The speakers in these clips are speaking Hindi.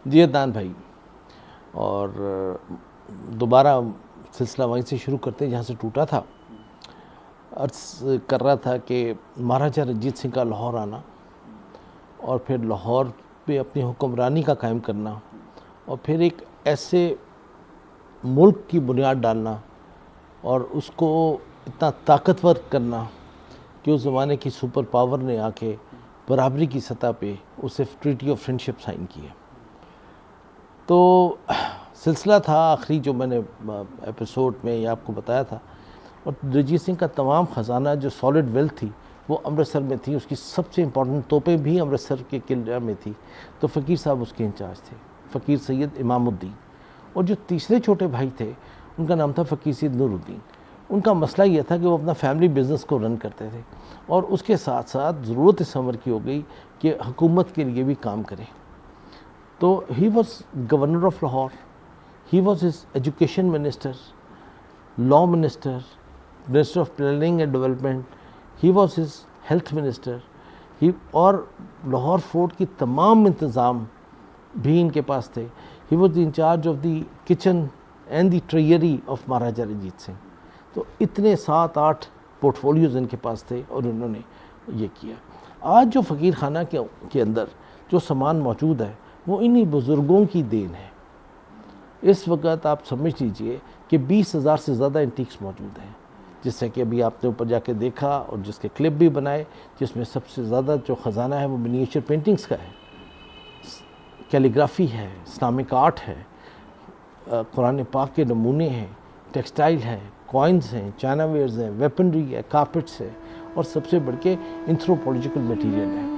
जी अदनान भाई, और दोबारा सिलसिला वहीं से शुरू करते हैं जहाँ से टूटा था। अर्ज़ कर रहा था कि महाराजा रंजीत सिंह का लाहौर आना और फिर लाहौर पे अपनी हुक्मरानी का कायम करना और फिर एक ऐसे मुल्क की बुनियाद डालना और उसको इतना ताकतवर करना कि उस ज़माने की सुपर पावर ने आके बराबरी की सतह पे उसे ट्रीटी ऑफ फ्रेंडशिप साइन की है। तो सिलसिला था आखिरी जो मैंने एपिसोड में ये आपको बताया था, और रंजीत सिंह का तमाम ख़जाना जो सॉलिड वेल्थ थी वो अमृतसर में थी, उसकी सबसे इम्पॉर्टेंट तोपें भी अमृतसर के किले में थी। तो फ़कीर साहब उसके इंचार्ज थे, फ़कीर सैयद इमामुद्दीन। और जो तीसरे छोटे भाई थे उनका नाम था फ़कीर सैयद नूरुद्दीन। उनका मसला ये था कि वो अपना फैमिली बिज़नेस को रन करते थे और उसके साथ साथ ज़रूरत इस अमर की हो गई कि हुकूमत के लिए भी काम करें। तो he was governor of Lahore, he was his education minister, law minister, minister of planning and development, he was his health minister, he और लाहौर फोर्ट की तमाम इंतज़ाम भी इनके पास थे। He was the in charge of the kitchen and the treasury of Maharaja Ranjit Singh. तो इतने 7-8 पोर्टफोलियोज़ इनके पास थे और उन्होंने ये किया। आज जो फ़कीर खाना के अंदर जो सामान मौजूद है वो इन्हीं बुज़ुर्गों की देन है। इस वक्त आप समझ लीजिए कि 20,000 से ज़्यादा एंटीक्स मौजूद हैं, जिससे कि अभी आपने ऊपर जाके देखा और जिसके क्लिप भी बनाए, जिसमें सबसे ज़्यादा जो ख़जाना है वो मिनिएचर पेंटिंग्स का है, कैलीग्राफी है, इस्लामिक आर्ट है, कुरान पाक के नमूने हैं, टेक्सटाइल है, कॉइन्स हैं, चाइना वेयर्स हैं, वेपनरी है, कारपेट्स है और सबसे बढ़ के एंथ्रोपोलॉजिकल मटीरियल है।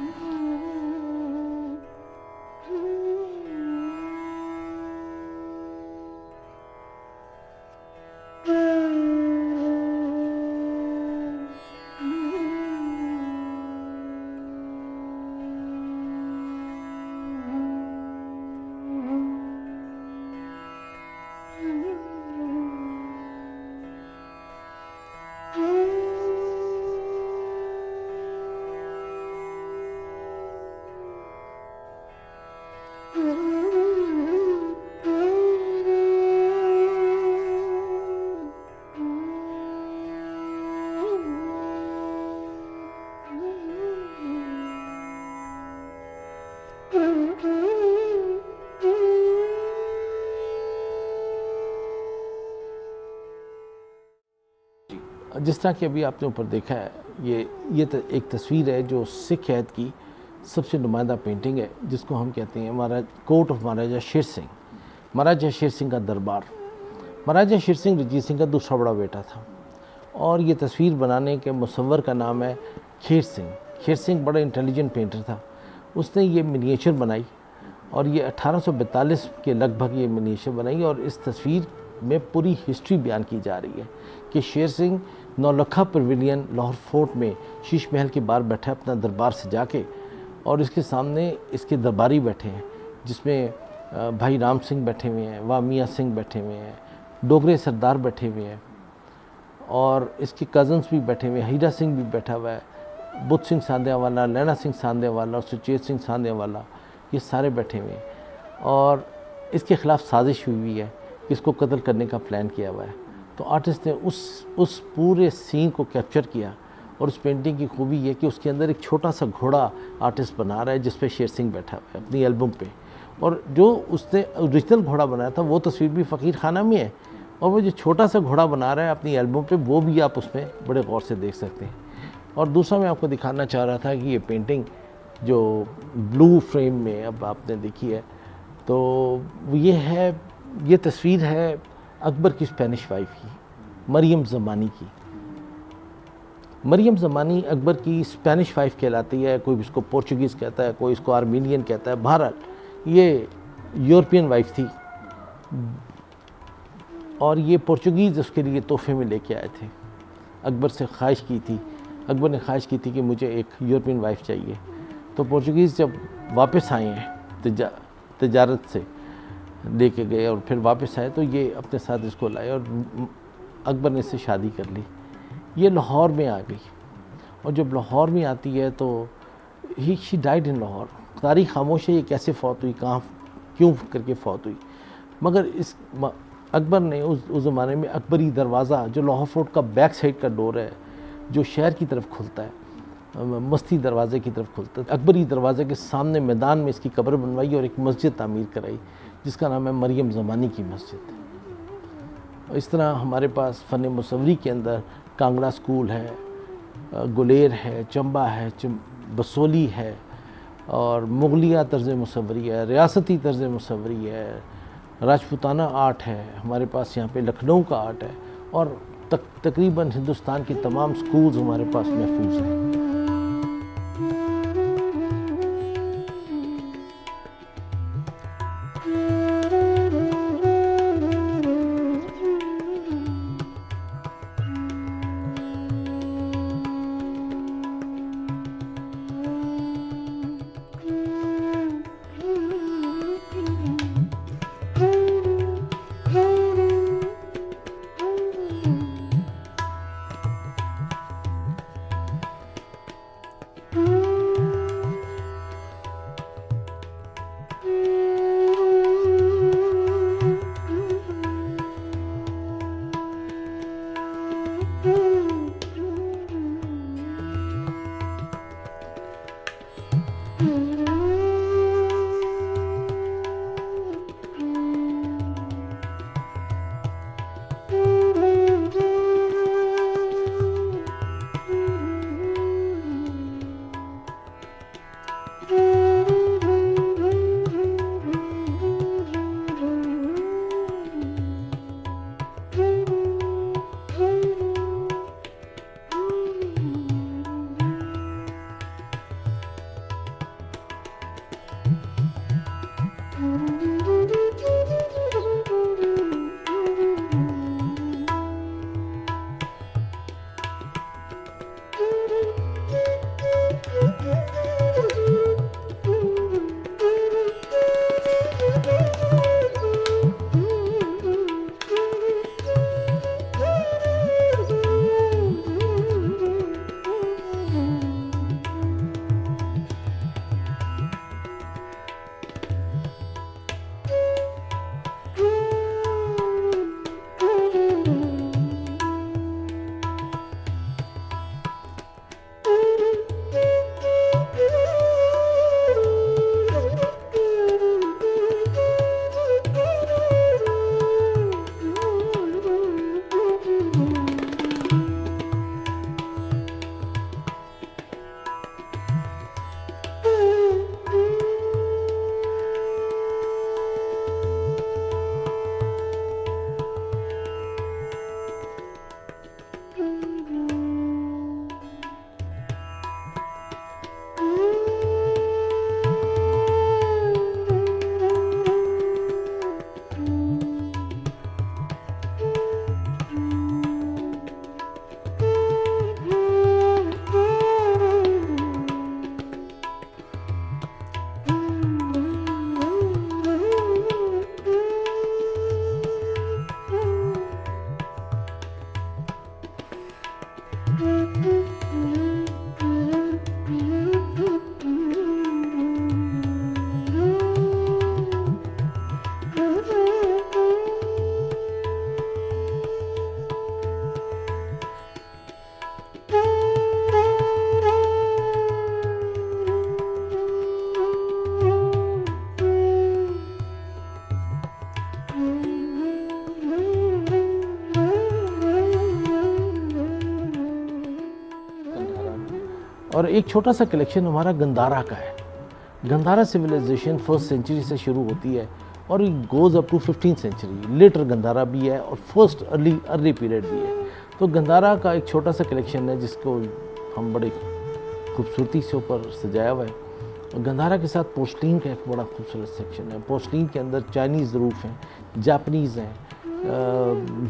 जिस तरह की अभी आपने ऊपर देखा है, ये एक तस्वीर है जो सिख हैत की सबसे नुमाइंदा पेंटिंग है, जिसको हम कहते हैं महाराज कोर्ट ऑफ महाराजा शेर सिंह, महाराजा शेर सिंह का दरबार। महाराजा शेर सिंह रंजीत सिंह का दूसरा बड़ा बेटा था और ये तस्वीर बनाने के मुसव्वर का नाम है खेर सिंह। खेर सिंह बड़ा इंटेलिजेंट पेंटर था, उसने ये मिनिएचर बनाई और ये 1842 के लगभग ये मिनिएचर बनाई। और इस तस्वीर में पूरी हिस्ट्री बयान की जा रही है कि शेर सिंह नौलखा पवेलियन लाहौर फोर्ट में शीश महल के बाहर बैठा है अपना दरबार सजा के, और इसके सामने इसके दरबारी बैठे हैं, जिसमें भाई राम सिंह बैठे हुए हैं, वाह मियाँ सिंह बैठे हुए हैं, डोगरे सरदार बैठे हुए हैं और इसके कज़न्स भी बैठे हुए हैं, हीरा सिंह भी बैठा हुआ है, बुद्ध सिंह सांधियावाला, लैना सिंह सांधियावाला और सुचेत सिंह सांधियावाला, ये सारे बैठे हुए हैं। और इसके ख़िलाफ़ साजिश हुई है कि इसको कत्ल करने का प्लान किया हुआ है। तो आर्टिस्ट ने उस पूरे सीन को कैप्चर किया और उस पेंटिंग की खूबी ये कि उसके अंदर एक छोटा सा घोड़ा आर्टिस्ट बना रहा है जिस पे शेर सिंह बैठा हुआ है अपनी एल्बम पे, और जो उसने ओरिजिनल घोड़ा बनाया था वो तस्वीर भी फ़कीर खाना में है, और वो जो छोटा सा घोड़ा बना रहा है अपनी एल्बम पे वो भी आप उसमें बड़े गौर से देख सकते हैं। और दूसरा मैं आपको दिखाना चाह रहा था कि ये पेंटिंग जो ब्लू फ्रेम में अब आपने देखी है, तो ये तस्वीर है अकबर की स्पेनिश वाइफ की, मरियम ज़मानी की। मरियम ज़मानी अकबर की स्पेनिश वाइफ कहलाती है, कोई इसको पोर्चुगीज़ कहता है, कोई इसको आर्मीनियन कहता है। बहरहाल ये यूरोपियन वाइफ थी और ये पोर्चुगीज़ उसके लिए तोहफे में लेके आए थे। अकबर से ख्वाहिश की थी, अकबर ने ख्वाहिश की थी कि मुझे एक यूरोपियन वाइफ चाहिए। तो पोर्चुगीज़ जब वापस आए हैं तजारत से लेके गए और फिर वापस आए तो ये अपने साथ इसको लाए और अकबर ने इससे शादी कर ली। ये लाहौर में आ गई और जब लाहौर में आती है तो शी डाइड इन लाहौर। तारीख़ खामोश है ये कैसे फौत हुई, कहाँ क्यों करके फौत हुई। मगर अकबर ने उस ज़माने में अकबरी दरवाज़ा, जो लाहौर फोर्ट का बैक साइड का डोर है जो शहर की तरफ खुलता है, मस्ती दरवाज़े की तरफ खुलता है, अकबरी दरवाज़े के सामने मैदान में इसकी कब्र बनवाई और एक मस्जिद तामीर कराई जिसका नाम है मरियम ज़मानी की मस्जिद। इस तरह हमारे पास फ़न मुसव्वरी के अंदर कांगड़ा स्कूल है, गुलेर है, चंबा है, बसोली है, और मुगलिया तर्ज़ मुसव्वरी है, रियासती तर्ज़ मुसव्वरी है, राजपूताना आर्ट है, हमारे पास यहाँ पे लखनऊ का आर्ट है, और तकरीबन हिंदुस्तान के तमाम स्कूल्स हमारे पास महफूज हैं। और एक छोटा सा कलेक्शन हमारा गंधारा का है। गंधारा सिविलाइजेशन फर्स्ट सेंचुरी से शुरू होती है और it goes up to 15th century. Later Gandhara भी है और फर्स्ट अर्ली पीरियड भी है। तो गंधारा का एक छोटा सा कलेक्शन है जिसको हम बड़े खूबसूरती से ऊपर सजाया हुआ है। गंधारा के साथ पोर्सलिन का एक बड़ा खूबसूरत सेक्शन है। पोर्सलिन के अंदर चाइनीज़ ज़रूफ हैं, जापानीज़ हैं,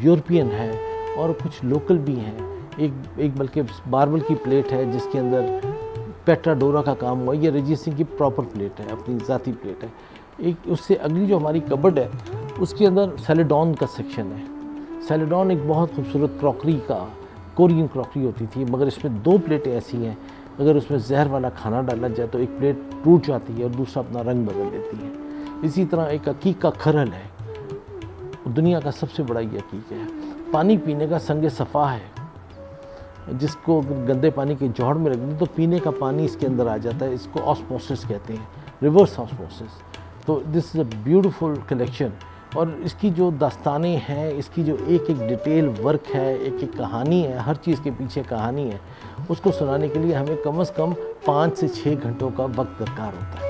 यूरोपियन है और कुछ लोकल भी हैं। एक बल्कि मार्बल की प्लेट है जिसके अंदर पेट्राडोरा का काम हुआ। ये रंजीत सिंह की प्रॉपर प्लेट है, अपनी ज़ाती प्लेट है। एक उससे अगली जो हमारी कबर्ड है उसके अंदर सेलेडॉन का सेक्शन है। सेलेडॉन एक बहुत खूबसूरत क्रॉकरी का, कोरियन क्रॉकरी होती थी, मगर इसमें दो प्लेटें ऐसी हैं अगर उसमें जहर वाला खाना डाला जाए तो एक प्लेट टूट जाती है और दूसरा अपना रंग बदल देती है। इसी तरह एक अकीक का खरल है, दुनिया का सबसे बड़ा ये अकीक है। पानी पीने का संग सफ़ा है, जिसको गंदे पानी के जौहर में रख दें तो पीने का पानी इसके अंदर आ जाता है। इसको ऑस्मोसिस कहते हैं, रिवर्स ऑस्मोसिस। तो this is a beautiful collection. और इसकी जो दास्तानें हैं, इसकी जो एक एक डिटेल वर्क है, एक एक कहानी है, हर चीज़ के पीछे कहानी है, उसको सुनाने के लिए हमें कम से कम 5 से 6 घंटों का वक्त दरकार होता है।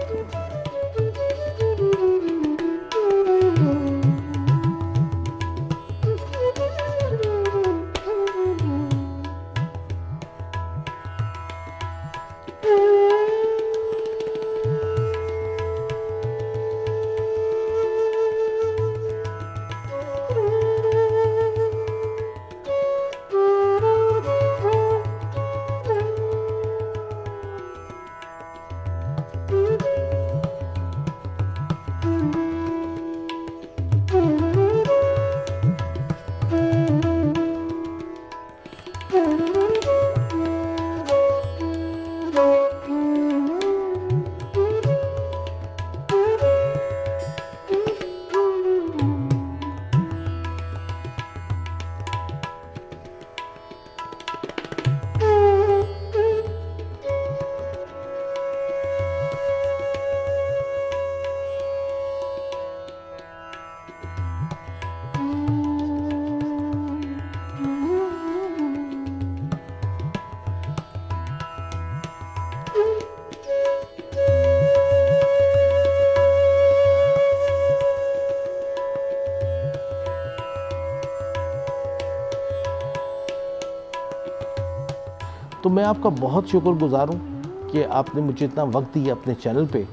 तो मैं आपका बहुत शुक्रगुज़ार हूँ कि आपने मुझे इतना वक्त दिया अपने चैनल पे।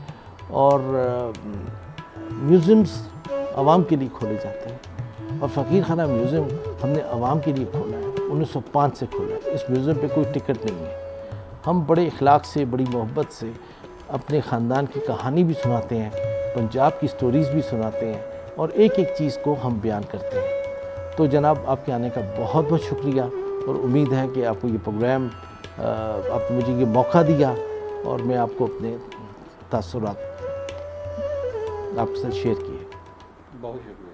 और म्यूज़ियम्स आवाम के लिए खोले जाते हैं, और फ़कीर खाना म्यूज़ियम हमने आवाम के लिए खोला है, 1905 से खोला है। इस म्यूज़ियम पे कोई टिकट नहीं है। हम बड़े इखलाक से, बड़ी मोहब्बत से अपने ख़ानदान की कहानी भी सुनाते हैं, पंजाब की स्टोरीज़ भी सुनाते हैं, और एक एक चीज़ को हम बयान करते हैं। तो जनाब, आपके आने का बहुत बहुत शुक्रिया, और उम्मीद है कि आपको ये प्रोग्राम, आपने मुझे ये मौका दिया और मैं आपको अपने तासुरात आपके साथ शेयर किए। बहुत शुक्रिया।